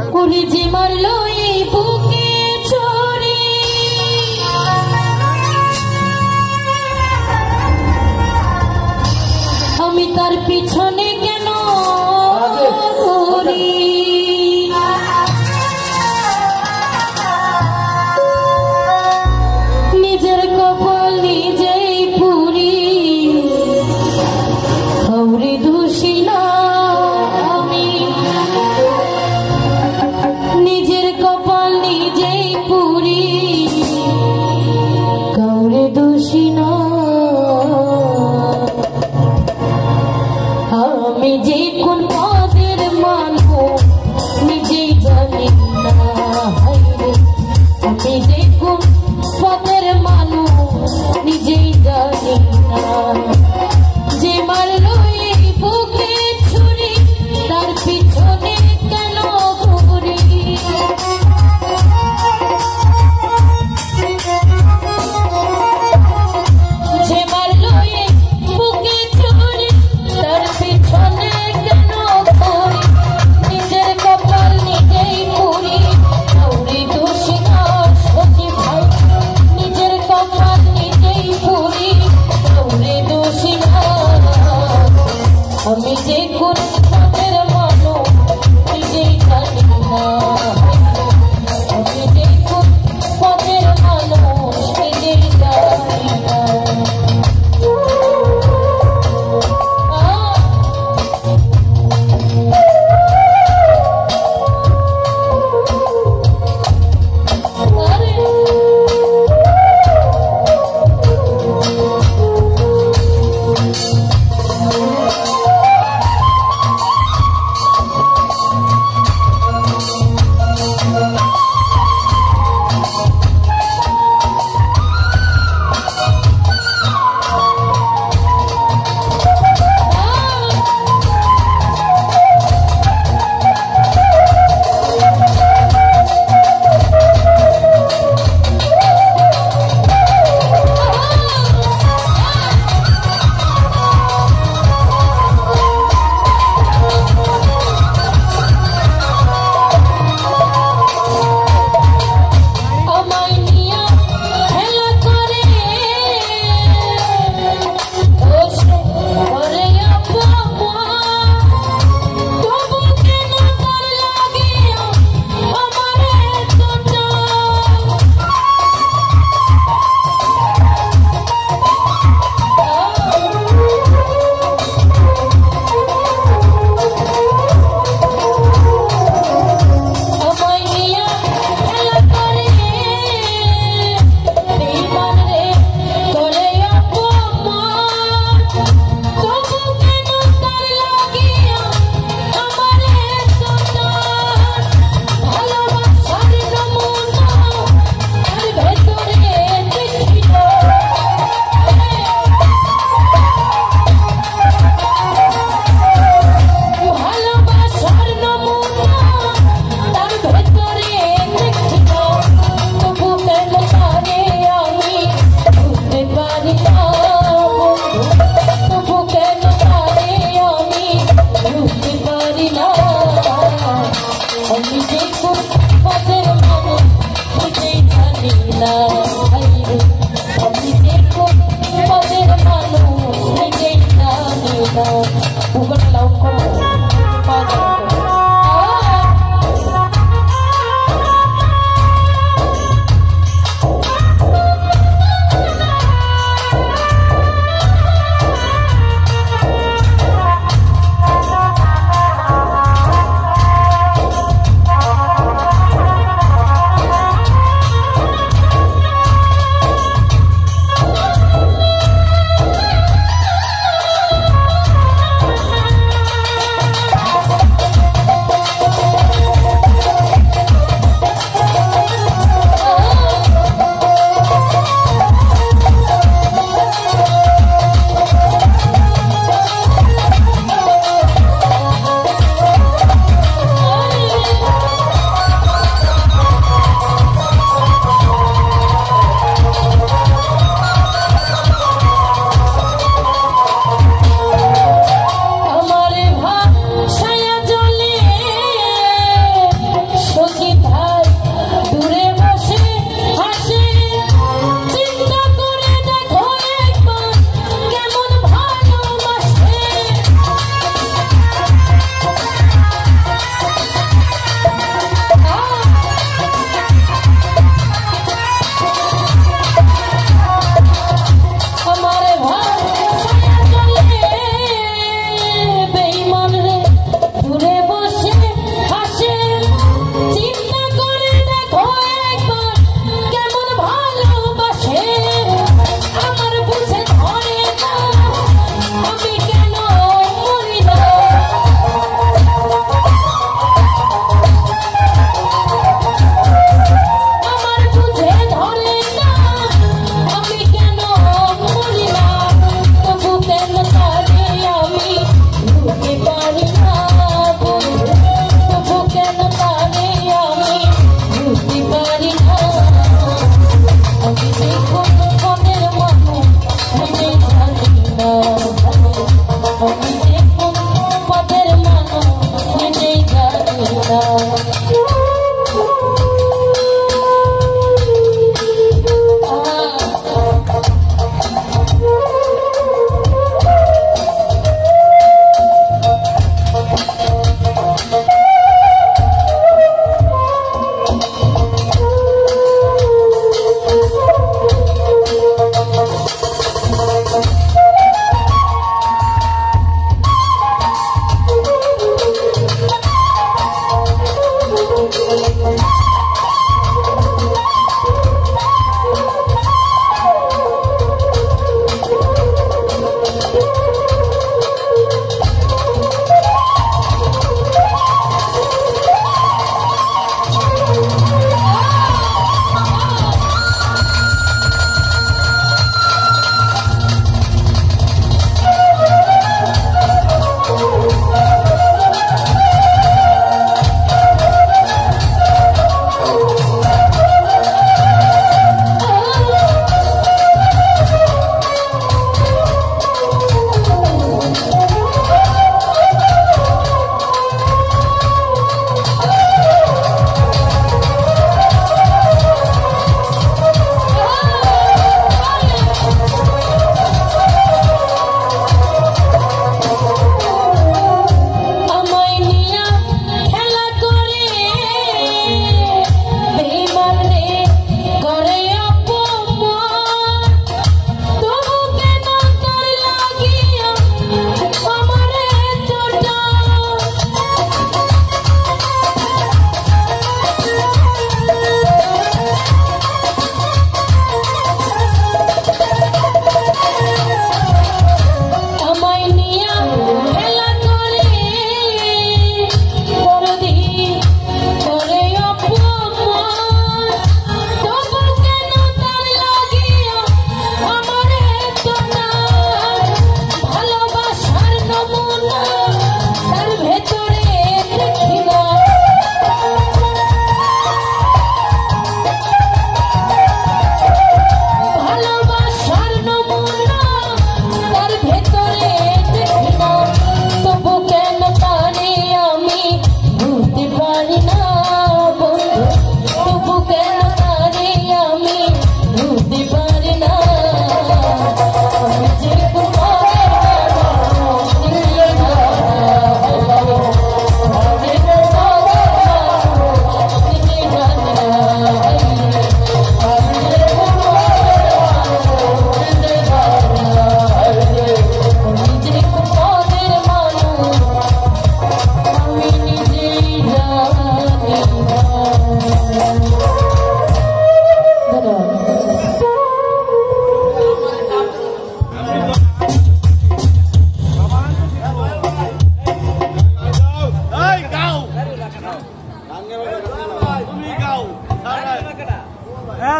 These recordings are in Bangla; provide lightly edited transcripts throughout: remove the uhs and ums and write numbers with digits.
কুড়ি যে মারলো এই বুকে ছড়ি আমি তার পিছনে কেন ঘুরি নিজের কপাল নিজেই পুরি কাউরে দোষী না আমি নিজের কপাল নিজেই পুরি কাউরে দোষী না আমি যে কোন পদের মানুষ নিজেই জানি না আমি যে কোন পদের মানুষ নিজেই জানি না যে মারলো এই বুকে ছুরি তার পিছনে কেন ঘুরি যে মারলো এই বুকে ছুরি তার পিছনে কেন ঘুরি নিজের কপাল নিজেই পুরি কাউরে দোষী না সত্যি ভাই নিজের কপাল নিজেই পুরি কাউরে দোষী না আমি যে কোন পদের মানুষ নিজেই জানি না আমি যে কোন পদের মানুষ নিজেই জানি না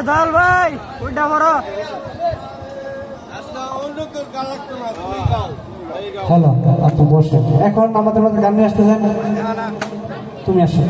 দল ভাই ওইটা বড় হ্যালো আপনি বসে এখন আমাদের মাঝে গান নিয়ে আসতেছেন তুমি আসো